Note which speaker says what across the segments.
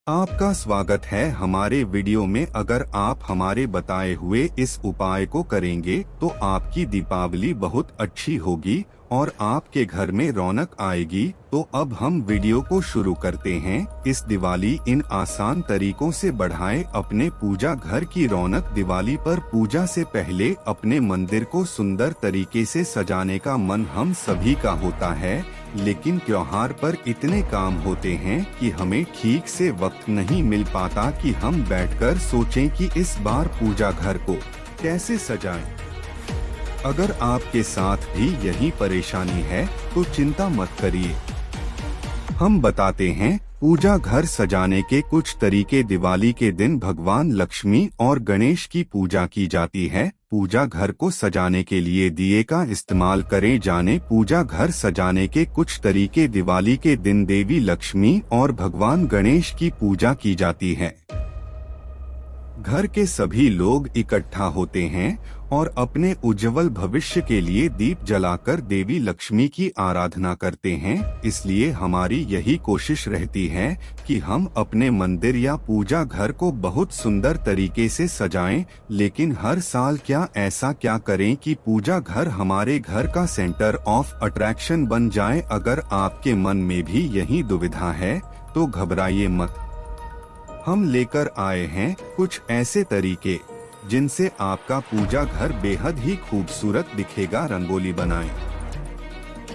Speaker 1: आपका स्वागत है हमारे वीडियो में। अगर आप हमारे बताए हुए इस उपाय को करेंगे तो आपकी दीपावली बहुत अच्छी होगी और आपके घर में रौनक आएगी। तो अब हम वीडियो को शुरू करते हैं। इस दिवाली इन आसान तरीकों से बढ़ाएं अपने पूजा घर की रौनक। दिवाली पर पूजा से पहले अपने मंदिर को सुंदर तरीके से सजाने का मन हम सभी का होता है, लेकिन त्योहार पर इतने काम होते हैं कि हमें ठीक से वक्त नहीं मिल पाता कि हम बैठकर सोचें कि इस बार पूजा घर को कैसे सजाएं। अगर आपके साथ भी यही परेशानी है तो चिंता मत करिए, हम बताते हैं पूजा घर सजाने के कुछ तरीके। दिवाली के दिन भगवान लक्ष्मी और गणेश की पूजा की जाती है। पूजा घर को सजाने के लिए दिए का इस्तेमाल करें। जाने पूजा घर सजाने के कुछ तरीके। दिवाली के दिन देवी लक्ष्मी और भगवान गणेश की पूजा की जाती है। घर के सभी लोग इकट्ठा होते हैं और अपने उज्जवल भविष्य के लिए दीप जलाकर देवी लक्ष्मी की आराधना करते हैं। इसलिए हमारी यही कोशिश रहती है कि हम अपने मंदिर या पूजा घर को बहुत सुंदर तरीके से सजाएं। लेकिन हर साल ऐसा क्या करें कि पूजा घर हमारे घर का सेंटर ऑफ अट्रैक्शन बन जाए। अगर आपके मन में भी यही दुविधा है तो घबराइए मत, हम लेकर आए हैं कुछ ऐसे तरीके जिनसे आपका पूजा घर बेहद ही खूबसूरत दिखेगा। रंगोली बनाएं।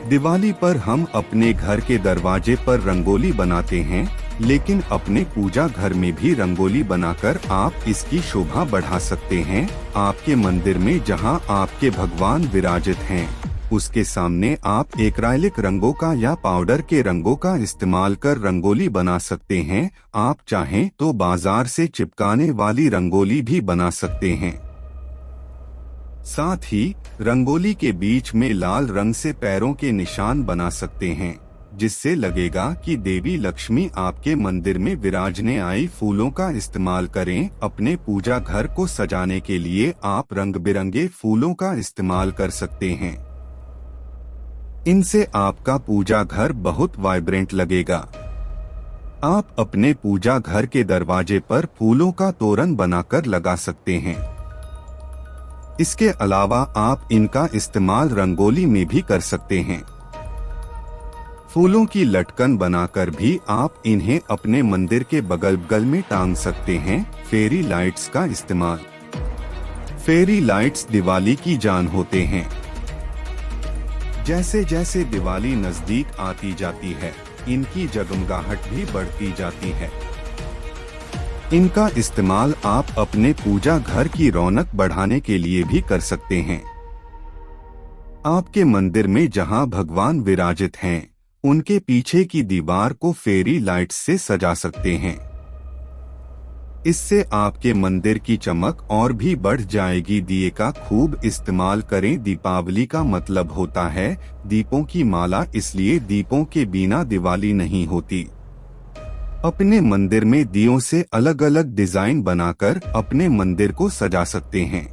Speaker 1: दिवाली पर हम अपने घर के दरवाजे पर रंगोली बनाते हैं, लेकिन अपने पूजा घर में भी रंगोली बनाकर आप इसकी शोभा बढ़ा सकते हैं। आपके मंदिर में जहां आपके भगवान विराजित हैं, उसके सामने आप एक्राइलिक रंगों का या पाउडर के रंगों का इस्तेमाल कर रंगोली बना सकते हैं। आप चाहें तो बाजार से चिपकाने वाली रंगोली भी बना सकते हैं। साथ ही रंगोली के बीच में लाल रंग से पैरों के निशान बना सकते हैं, जिससे लगेगा कि देवी लक्ष्मी आपके मंदिर में विराजने आई। फूलों का इस्तेमाल करें। अपने पूजा घर को सजाने के लिए आप रंग बिरंगे फूलों का इस्तेमाल कर सकते हैं। इनसे आपका पूजा घर बहुत वाइब्रेंट लगेगा। आप अपने पूजा घर के दरवाजे पर फूलों का तोरण बनाकर लगा सकते हैं। इसके अलावा आप इनका इस्तेमाल रंगोली में भी कर सकते हैं। फूलों की लटकन बनाकर भी आप इन्हें अपने मंदिर के बगल में टांग सकते हैं। फेरी लाइट्स का इस्तेमाल। फेरी लाइट्स दिवाली की जान होते हैं। जैसे जैसे दिवाली नजदीक आती जाती है, इनकी जगमगाहट भी बढ़ती जाती है। इनका इस्तेमाल आप अपने पूजा घर की रौनक बढ़ाने के लिए भी कर सकते हैं। आपके मंदिर में जहां भगवान विराजित हैं, उनके पीछे की दीवार को फेरी लाइट्स से सजा सकते हैं। इससे आपके मंदिर की चमक और भी बढ़ जाएगी। दिए का खूब इस्तेमाल करें। दीपावली का मतलब होता है दीपों की माला, इसलिए दीपों के बिना दिवाली नहीं होती। अपने मंदिर में दियों से अलग अलग डिजाइन बनाकर अपने मंदिर को सजा सकते हैं।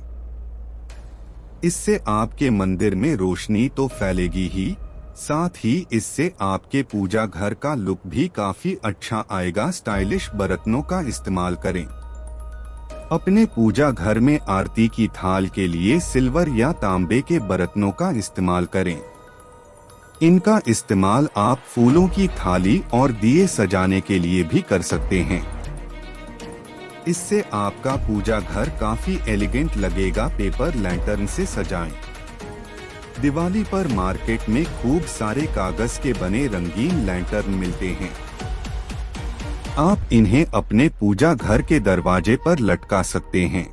Speaker 1: इससे आपके मंदिर में रोशनी तो फैलेगी ही, साथ ही इससे आपके पूजा घर का लुक भी काफी अच्छा आएगा। स्टाइलिश बर्तनों का इस्तेमाल करें। अपने पूजा घर में आरती की थाल के लिए सिल्वर या तांबे के बर्तनों का इस्तेमाल करें। इनका इस्तेमाल आप फूलों की थाली और दिए सजाने के लिए भी कर सकते हैं। इससे आपका पूजा घर काफी एलिगेंट लगेगा। पेपर लैंटर्न से सजाएं। दिवाली पर मार्केट में खूब सारे कागज के बने रंगीन लैंटर्न मिलते हैं। आप इन्हें अपने पूजा घर के दरवाजे पर लटका सकते हैं।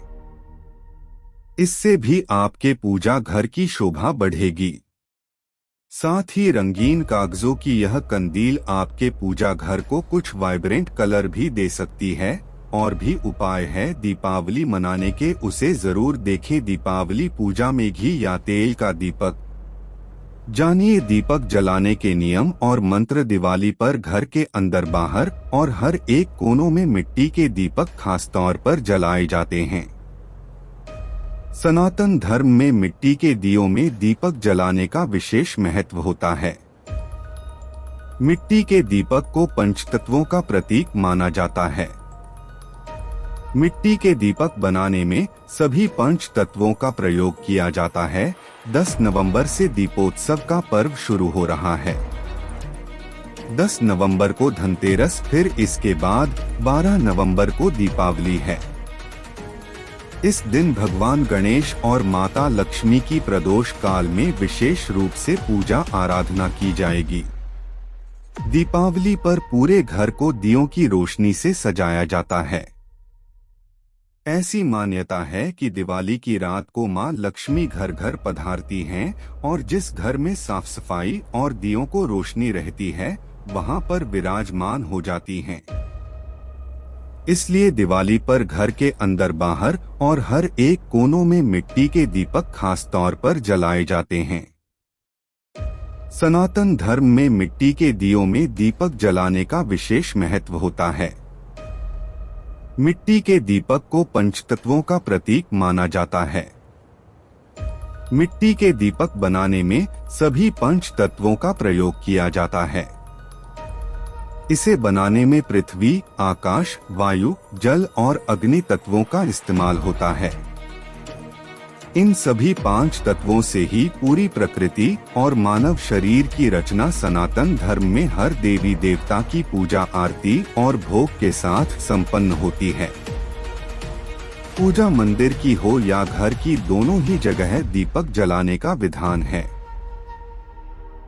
Speaker 1: इससे भी आपके पूजा घर की शोभा बढ़ेगी। साथ ही रंगीन कागजों की यह कंदील आपके पूजा घर को कुछ वाइब्रेंट कलर भी दे सकती है। और भी उपाय है दीपावली मनाने के, उसे जरूर देखें। दीपावली पूजा में घी या तेल का दीपक। जानिए दीपक जलाने के नियम और मंत्र। दिवाली पर घर के अंदर बाहर और हर एक कोनों में मिट्टी के दीपक खास तौर पर जलाए जाते हैं। सनातन धर्म में मिट्टी के दियों में दीपक जलाने का विशेष महत्व होता है। मिट्टी के दीपक को पंचतत्वों का प्रतीक माना जाता है। मिट्टी के दीपक बनाने में सभी पंच तत्वों का प्रयोग किया जाता है। 10 नवंबर से दीपोत्सव का पर्व शुरू हो रहा है। 10 नवंबर को धनतेरस, फिर इसके बाद 12 नवंबर को दीपावली है। इस दिन भगवान गणेश और माता लक्ष्मी की प्रदोष काल में विशेष रूप से पूजा आराधना की जाएगी। दीपावली पर पूरे घर को दियों की रोशनी से सजाया जाता है। ऐसी मान्यता है कि दिवाली की रात को मां लक्ष्मी घर घर पधारती हैं और जिस घर में साफ सफाई और दियों को रोशनी रहती है वहां पर विराजमान हो जाती हैं। इसलिए दिवाली पर घर के अंदर बाहर और हर एक कोनों में मिट्टी के दीपक खास तौर पर जलाए जाते हैं। सनातन धर्म में मिट्टी के दियों में दीपक जलाने का विशेष महत्व होता है। मिट्टी के दीपक को पंचतत्वों का प्रतीक माना जाता है। मिट्टी के दीपक बनाने में सभी पंच तत्वों का प्रयोग किया जाता है। इसे बनाने में पृथ्वी, आकाश, वायु, जल और अग्नि तत्वों का इस्तेमाल होता है। इन सभी 5 तत्वों से ही पूरी प्रकृति और मानव शरीर की रचना सनातन धर्म में हर देवी देवता की पूजा आरती और भोग के साथ संपन्न होती है। पूजा मंदिर की हो या घर की, दोनों ही जगह दीपक जलाने का विधान है।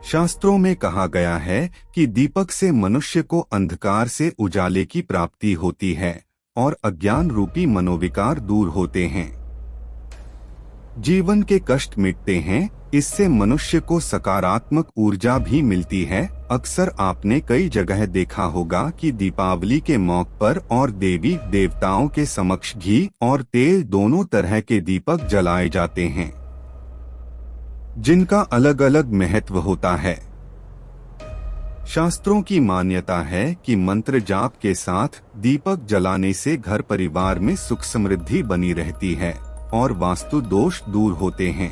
Speaker 1: शास्त्रों में कहा गया है कि दीपक से मनुष्य को अंधकार से उजाले की प्राप्ति होती है और अज्ञान रूपी मनोविकार दूर होते हैं। जीवन के कष्ट मिटते हैं। इससे मनुष्य को सकारात्मक ऊर्जा भी मिलती है। अक्सर आपने कई जगह देखा होगा कि दीपावली के मौके पर और देवी देवताओं के समक्ष घी और तेल दोनों तरह के दीपक जलाए जाते हैं, जिनका अलग अलग महत्व होता है। शास्त्रों की मान्यता है कि मंत्र जाप के साथ दीपक जलाने से घर परिवार में सुख समृद्धि बनी रहती है और वास्तु दोष दूर होते हैं।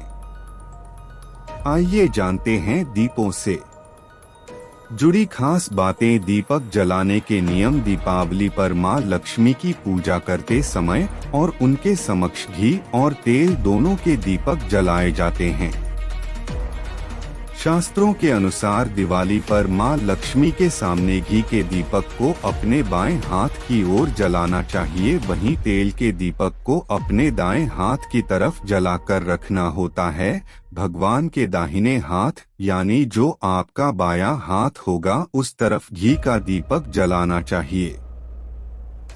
Speaker 1: आइए जानते हैं दीपों से जुड़ी खास बातें। दीपक जलाने के नियम। दीपावली पर मां लक्ष्मी की पूजा करते समय और उनके समक्ष घी और तेल दोनों के दीपक जलाए जाते हैं। शास्त्रों के अनुसार दिवाली पर मां लक्ष्मी के सामने घी के दीपक को अपने बाएं हाथ की ओर जलाना चाहिए, वहीं तेल के दीपक को अपने दाएं हाथ की तरफ जलाकर रखना होता है। भगवान के दाहिने हाथ यानी जो आपका बायां हाथ होगा उस तरफ घी का दीपक जलाना चाहिए।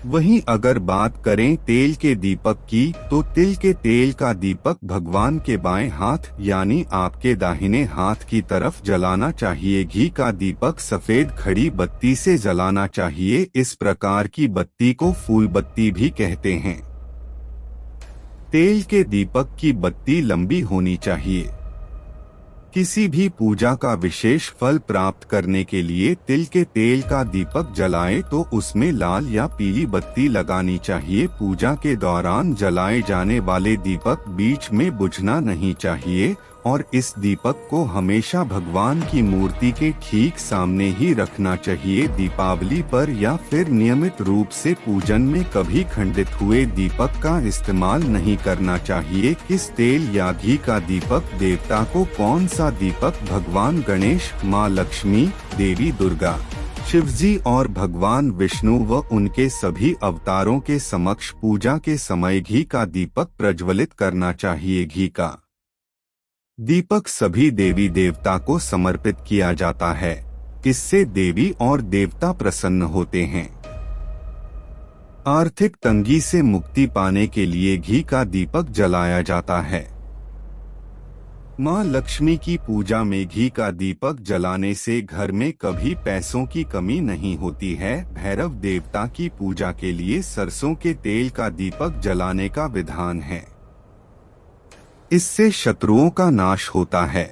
Speaker 1: वहीं अगर बात करें तेल के दीपक की, तो तिल के तेल का दीपक भगवान के बाएं हाथ यानी आपके दाहिने हाथ की तरफ जलाना चाहिए। घी का दीपक सफेद खड़ी बत्ती से जलाना चाहिए। इस प्रकार की बत्ती को फूल बत्ती भी कहते हैं। तेल के दीपक की बत्ती लंबी होनी चाहिए। किसी भी पूजा का विशेष फल प्राप्त करने के लिए तिल के तेल का दीपक जलाए तो उसमें लाल या पीली बत्ती लगानी चाहिए। पूजा के दौरान जलाए जाने वाले दीपक बीच में बुझना नहीं चाहिए और इस दीपक को हमेशा भगवान की मूर्ति के ठीक सामने ही रखना चाहिए। दीपावली पर या फिर नियमित रूप से पूजन में कभी खंडित हुए दीपक का इस्तेमाल नहीं करना चाहिए। किस तेल या घी का दीपक देवता को? कौन सा दीपक? भगवान गणेश, माँ लक्ष्मी, देवी दुर्गा, शिवजी और भगवान विष्णु व उनके सभी अवतारों के समक्ष पूजा के समय घी का दीपक प्रज्वलित करना चाहिए। घी का दीपक सभी देवी देवता को समर्पित किया जाता है। इससे देवी और देवता प्रसन्न होते हैं। आर्थिक तंगी से मुक्ति पाने के लिए घी का दीपक जलाया जाता है। मां लक्ष्मी की पूजा में घी का दीपक जलाने से घर में कभी पैसों की कमी नहीं होती है। भैरव देवता की पूजा के लिए सरसों के तेल का दीपक जलाने का विधान है। इससे शत्रुओं का नाश होता है।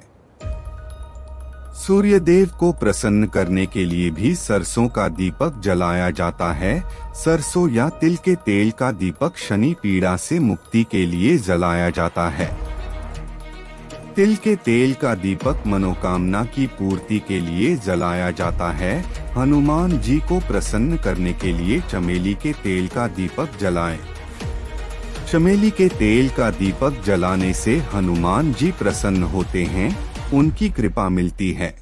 Speaker 1: सूर्यदेव को प्रसन्न करने के लिए भी सरसों का दीपक जलाया जाता है। सरसों या तिल के तेल का दीपक शनि पीड़ा से मुक्ति के लिए जलाया जाता है। तिल के तेल का दीपक मनोकामना की पूर्ति के लिए जलाया जाता है। हनुमान जी को प्रसन्न करने के लिए चमेली के तेल का दीपक जलाएं। चमेली के तेल का दीपक जलाने से हनुमान जी प्रसन्न होते हैं, उनकी कृपा मिलती है।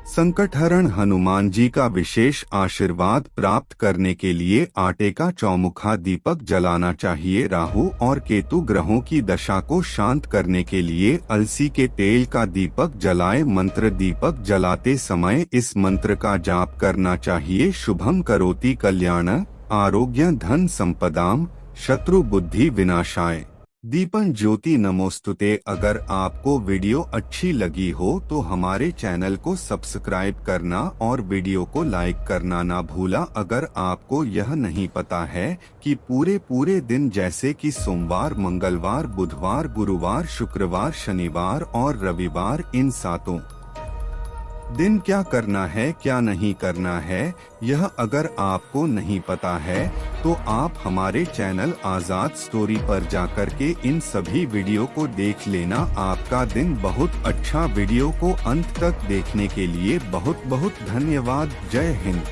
Speaker 1: संकटहरण हनुमान जी का विशेष आशीर्वाद प्राप्त करने के लिए आटे का चौमुखा दीपक जलाना चाहिए। राहु और केतु ग्रहों की दशा को शांत करने के लिए अलसी के तेल का दीपक जलाएं। मंत्र दीपक जलाते समय इस मंत्र का जाप करना चाहिए। शुभम करोति कल्याण आरोग्य धन संपदाम शत्रु बुद्धि विनाशाय। दीपन ज्योति नमोस्तुते। अगर आपको वीडियो अच्छी लगी हो तो हमारे चैनल को सब्सक्राइब करना और वीडियो को लाइक करना ना भूला। अगर आपको यह नहीं पता है कि पूरे दिन जैसे कि सोमवार, मंगलवार, बुधवार, गुरुवार, शुक्रवार, शनिवार और रविवार इन 7 दिन क्या करना है क्या नहीं करना है, यह अगर आपको नहीं पता है तो आप हमारे चैनल आजाद स्टोरी पर जाकर के इन सभी वीडियो को देख लेना। आपका दिन बहुत अच्छा। वीडियो को अंत तक देखने के लिए बहुत बहुत धन्यवाद। जय हिंद।